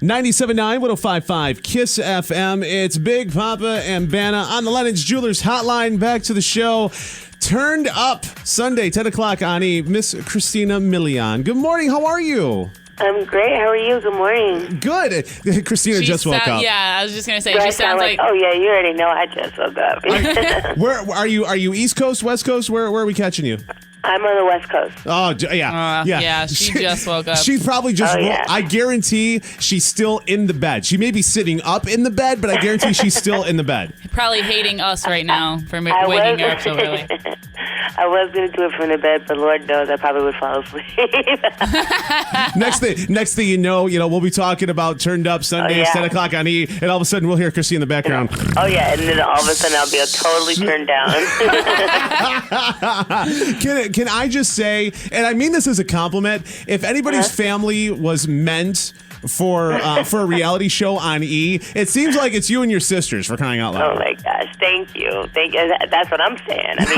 97.9, 105.5, KISS FM. It's Big Poppa and Banna on the Lennon's Jewelers Hotline. Back to the show. Turned Up Sunday, 10 o'clock on E. Miss Christina Milian. Good morning. How are you? I'm great. How are you? Good morning. Good. Christina just woke up. Yeah, I was just going to say, Do I she sound sounds like... oh, yeah, you already know I just woke up. Where are you? Are you East Coast, West Coast? Where are we catching you? I'm on the West Coast. Oh, yeah. Yeah, she just woke up. She's probably just, yeah. I guarantee she's still in the bed. She may be sitting up in the bed, but I guarantee she's still in the bed. Probably hating us right now for waking her up so early. I was going to do it from the bed, but Lord knows I probably would fall asleep. Next thing you know, we'll be talking about Turned Up Sundays, 10 o'clock on E, and all of a sudden we'll hear Chrissy in the background. Oh, yeah, and then all of a sudden I'll be totally turned down. Can I just say, and I mean this as a compliment, if anybody's family was meant for a reality show on E, it seems like it's you and your sisters, for crying out loud. Oh my gosh, thank you. That's what I'm saying. I mean,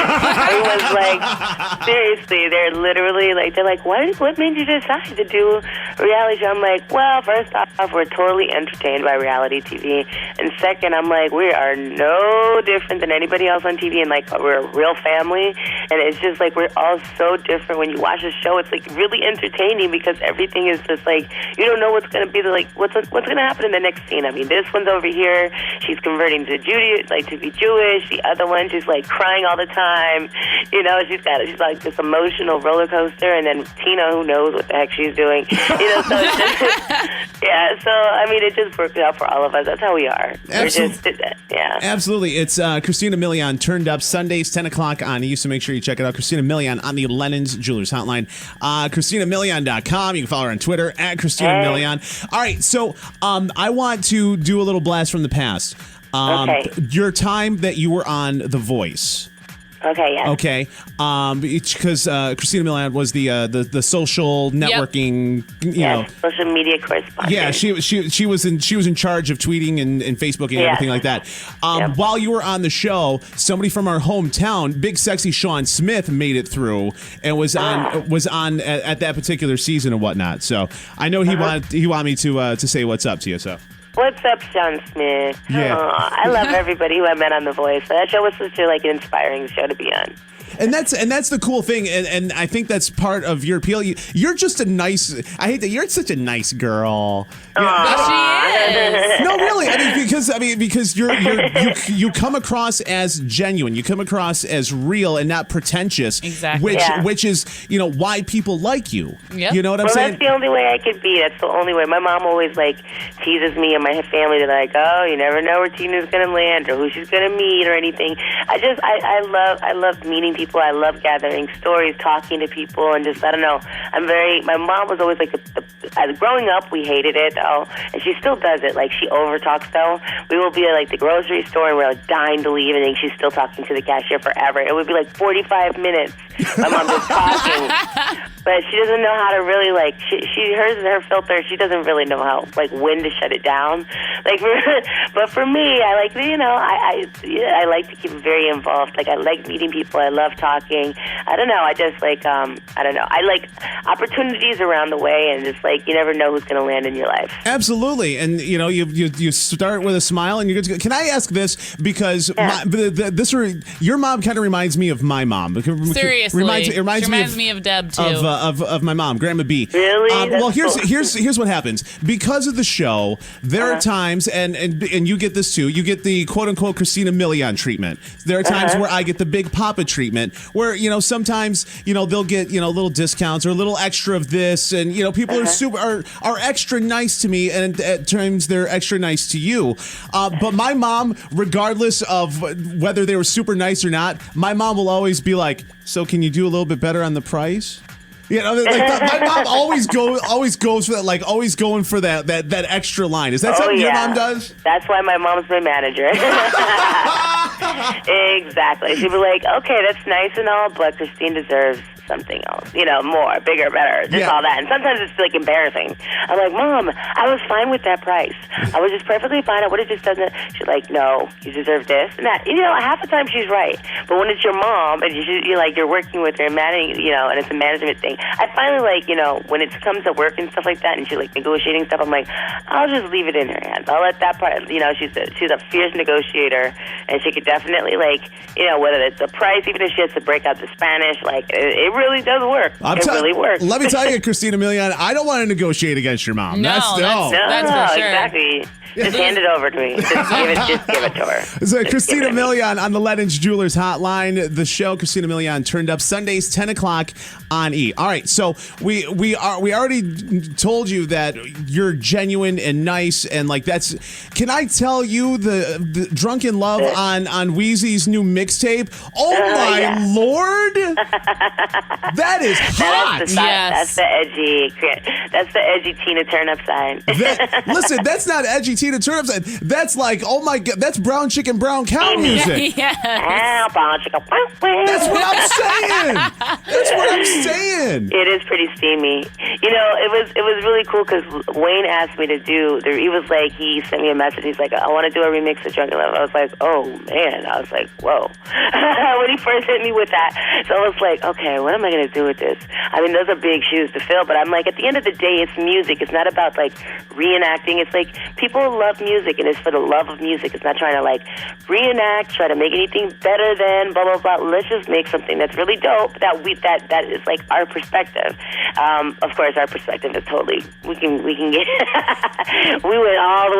everyone's like, seriously, they're literally like, what made you decide to do a reality show? I'm like, well, first off, we're totally entertained by reality TV. And second, I'm like, we are no different than anybody else on TV, and like, we're a real family. And it's just like, we're all so different. When you watch the show, it's like really entertaining because everything is just like, you don't know what's going to be what's going to happen in the next scene. I mean, this one's over here, she's converting to to be Jewish. The other one, she's like crying all the time. She's like this emotional roller coaster. And then Tina, who knows what the heck she's doing. So it's just, yeah. So I mean, it just works out for all of us. That's how we are. Absolutely. It's Christina Milian, Turned Up Sundays, 10 o'clock on E. So make sure you check it out. Christina Milian on the Lennon's Jewelers Hotline. ChristinaMilian.com. You can follow her on Twitter at Christina Milian. All right, so I want to do a little blast from the past. Okay. Your time that you were on The Voice. Okay, yeah. Okay, because Christina Milian was the social networking, social media correspondent. Yeah, she was in charge of tweeting and Facebooking and everything like that. While you were on the show, somebody from our hometown, Big Sexy Sean Smith, made it through and was on at that particular season and whatnot. So I know he wanted me to say what's up to you. So. What's up, Sean Smith? Yeah. I love everybody who I met on The Voice. That show was such an inspiring show to be on. And that's the cool thing, and I think that's part of your appeal. You're just a nice. I hate that you're such a nice girl. She is. No, really. Because you come across as genuine. You come across as real and not pretentious. Exactly. Which is why people like you. Yep. You know what I'm saying? That's the only way I could be. That's the only way. My mom always teases me and my family. They're like, oh, you never know where Tina's gonna land or who she's gonna meet or anything. I love meeting people. I love gathering stories, talking to people, and just, I don't know. My mom was always growing up, we hated it, and she still does it. She over-talks, though. We will be at, the grocery store, and we're, dying to leave, and then she's still talking to the cashier forever. It would be, 45 minutes. My mom just talking. But she doesn't know how to really, hers is her filter. She doesn't really know how, when to shut it down. But for me, I I like to keep very involved. I like meeting people. I love talking. I don't know. I just I don't know. I like opportunities around the way, and just you never know who's going to land in your life. Absolutely. And you start with a smile, and you're good to go. Can I ask this? Because your mom kind of reminds me of my mom. Seriously, it reminds me of Deb too. Of my mom, Grandma B. Really? Well, here's what happens. Because of the show, there are times, and you get this too. You get the quote unquote Christina Milian treatment. There are times where I get the Big Poppa treatment, where sometimes they'll get little discounts or a little extra of this, and people are extra nice to me, and at times they're extra nice to you. But my mom, regardless of whether they were super nice or not, my mom will always be like, "So can you do a little bit better on the price?" My mom always goes for that, always going for that extra line. Is that something your mom does? That's why my mom's my manager. Exactly. She'd be like, okay, that's nice and all, but Christine deserves something else, more, bigger, better, just all that. And sometimes it's like embarrassing. I'm like, Mom, I was fine with that price. I was just perfectly fine. I would have just done that. She's like, no, you deserve this and that. Half the time she's right. But when it's your mom and you're working with her and and it's a management thing, I finally when it comes to work and stuff like that, and she's like negotiating stuff, I'm like, I'll just leave it in her hands. I'll let that part. She's a fierce negotiator, and she could definitely whether it's the price, even if she has to break out the Spanish, it really does work. It really works. Let me tell you, Christina Milian, I don't want to negotiate against your mom. That's for sure. Exactly. Just hand it over to me. Just give it to her. So Christina Milian on the Lennox Jewelers Hotline. The show, Christina Milian, turned up Sundays, 10 o'clock on E. All right, so we already told you that you're genuine and nice, and that's. Can I tell you the Drunken Love on Wheezy's new mixtape? Oh my Lord, that is hot. That's the edgy Tina Turnup sign. Listen, that's not edgy Tina Turnup sign. That's oh my God, that's brown chicken, brown cow music. Brown chicken. That's what I'm saying. That's what I'm saying. It is pretty steamy. It was really cool because Wayne asked me to do. He sent me a message. He's like, I want to do a remix of Drunken Love. I was like, oh man. I was like, whoa. When he first hit me with that, so I was like, okay, what am I going to do with this? I mean, those are big shoes to fill, but I'm like, at the end of the day, it's music. It's not about reenacting. It's people love music, and it's for the love of music. It's not trying to reenact, try to make anything better than blah blah blah. Let's just make something that's really dope. That is our perspective. Of course, our perspective is totally. We can get. we went all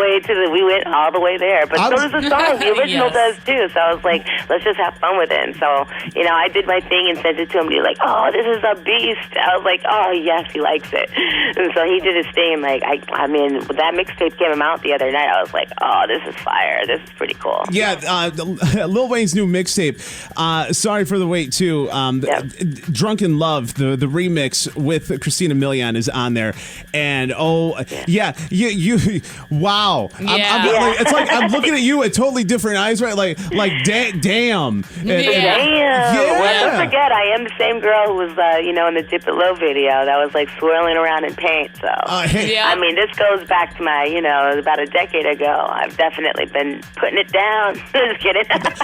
the way there. But so does the song. The original does too. So I was like, let's just have fun with it. And so I did my thing and sent it to him. He's like, oh, this is a beast. I was like, oh yes, he likes it. And so he did his thing. I mean, that mixtape came out the other night. I was like, oh, this is fire. This is pretty cool. Yeah, Lil Wayne's new mixtape. Sorry for the wait too. Drunken Love, the remix with Christina Milian is on there, and you wow. It's like I'm looking at you at totally different eyes, right? Damn. Damn. Well, don't forget, I am the same girl who was in the Dip It Low video that was swirling around in paint. So I mean, this goes back to my about a decade ago. I've definitely been putting it down. Just kidding.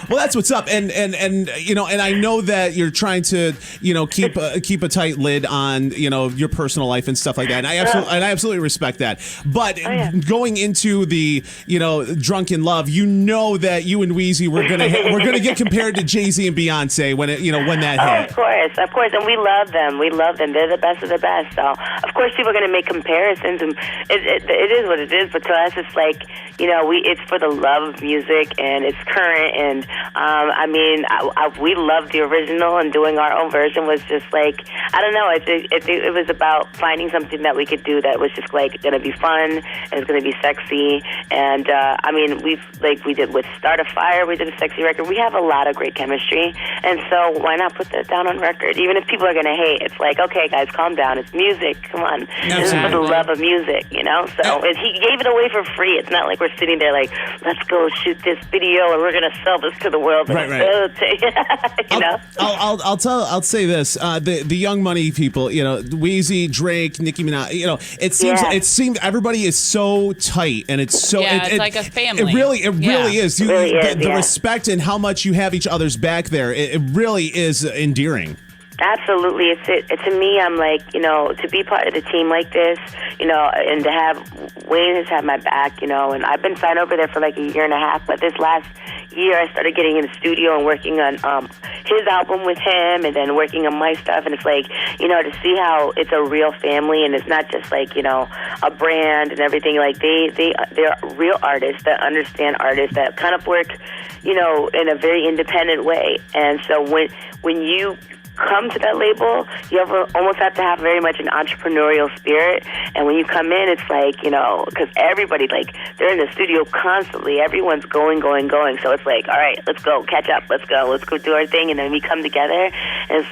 Well, that's what's up, and I know that you're trying to keep a tight lid on your personal life and stuff like that, and I absolutely respect that. But going into the Drunken Love, that you and Wheezy we're gonna get compared to Jay-Z and Beyonce when that hit. Of course, and we love them. They're the best of the best. So of course people are gonna make comparisons, and it is what it is. But to us, it's it's for the love of music, and it's current. And we love the original, and doing our own version was just I don't know. It was about finding something that we could do that was just going to be fun and it's going to be sexy. And we did with Start a Fire. We did a sexy record. We have a lot of great chemistry, and so why not put that down on record? Even if people are going to hate, it's okay, guys, calm down. It's music. Come on, this is for the love of music, So he gave it away for free. It's not like we're sitting there let's go shoot this video and we're going to sell this to the world. Right. I'll say this: the Young Money people, Wheezy, Drake, Nicki Minaj, it seems everybody is so tight, and it's so it's like a family. It really is. The respect and how much you have each other's back there. It really is endearing. Absolutely. To me, I'm to be part of the team like this, and to have Wayne has had my back, and I've been signed over there for a year and a half, but this last year I started getting in the studio and working on his album with him, and then working on my stuff, and it's to see how it's a real family, and it's not just a brand and everything. They're real artists that understand artists that kind of work, in a very independent way. And so when you come to that label, you almost have to have very much an entrepreneurial spirit. And when you come in, it's because everybody, they're in the studio constantly. Everyone's going. So it's all right, let's go, catch up, let's go do our thing. And then we come together, and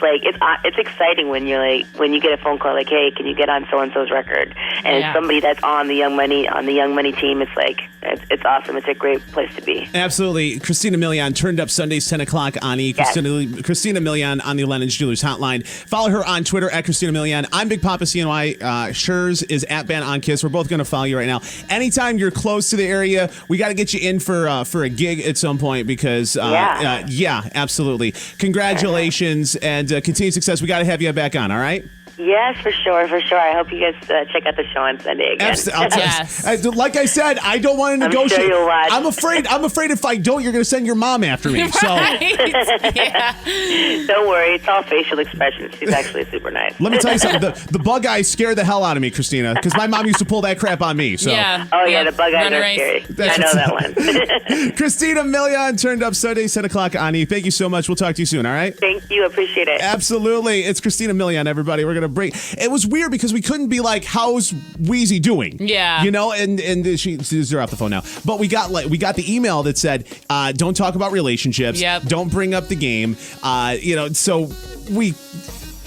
it's exciting when you're when you get a phone call hey, can you get on so-and-so's record? And it's somebody that's on the Young Money team. It's awesome. It's a great place to be. Absolutely. Christina Milian, turned up Sundays, 10 o'clock on E. Christina Milian on the Lennox Dealers Hotline. Follow her on Twitter at Christina Milian. I'm Big Poppa CNY. Schurz is at Banna on Kiss. We're both going to follow you right now. Anytime you're close to the area, we got to get you in for a gig at some point because, yeah, absolutely. Congratulations and continued success. We got to have you back on, all right? Yes, for sure. I hope you guys check out the show on Sunday again. Yes. Like I said, I don't want to negotiate. I'm sure you'll watch. I'm afraid if I don't, you're going to send your mom after me. So Yeah. Don't worry, it's all facial expressions. She's actually super nice. let me tell you something. The bug eyes scared the hell out of me, Christina, because my mom used to pull that crap on me. So. Yeah. Oh, yeah, the bug eyes are Race. scary. I know that one. Christina Milian turned up Sunday, 10 o'clock, Ani. Thank you so much. We'll talk to you soon, all right? Thank you. Appreciate it. Absolutely. It's Christina Milian, everybody. We're going to break. It was weird because we couldn't be like, how's Wheezy doing? Yeah. You know, and she's off the phone now. But we got the email that said, don't talk about relationships. Yep. Don't bring up the game. So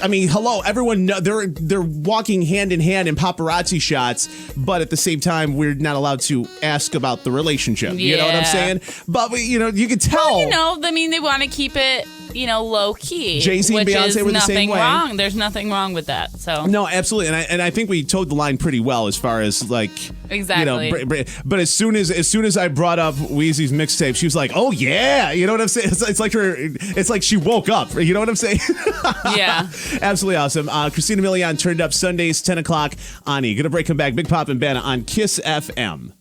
hello, everyone. They're walking hand in hand in paparazzi shots, but at the same time, we're not allowed to ask about the relationship. You know what I'm saying? But you could tell. Well, they want to keep it, low key. Jay-Z and Beyonce were the same way. Wrong. There's nothing wrong with that. So no, absolutely, and I think we towed the line pretty well as far as like exactly. But as soon as I brought up Wheezy's mixtape, she was like, "Oh yeah," you know what I'm saying? It's like she woke up. You know what I'm saying? Yeah. Absolutely awesome. Christina Milian turned up Sundays, 10 o'clock. Ani, gonna break him back. Big Pop and Banna on Kiss FM.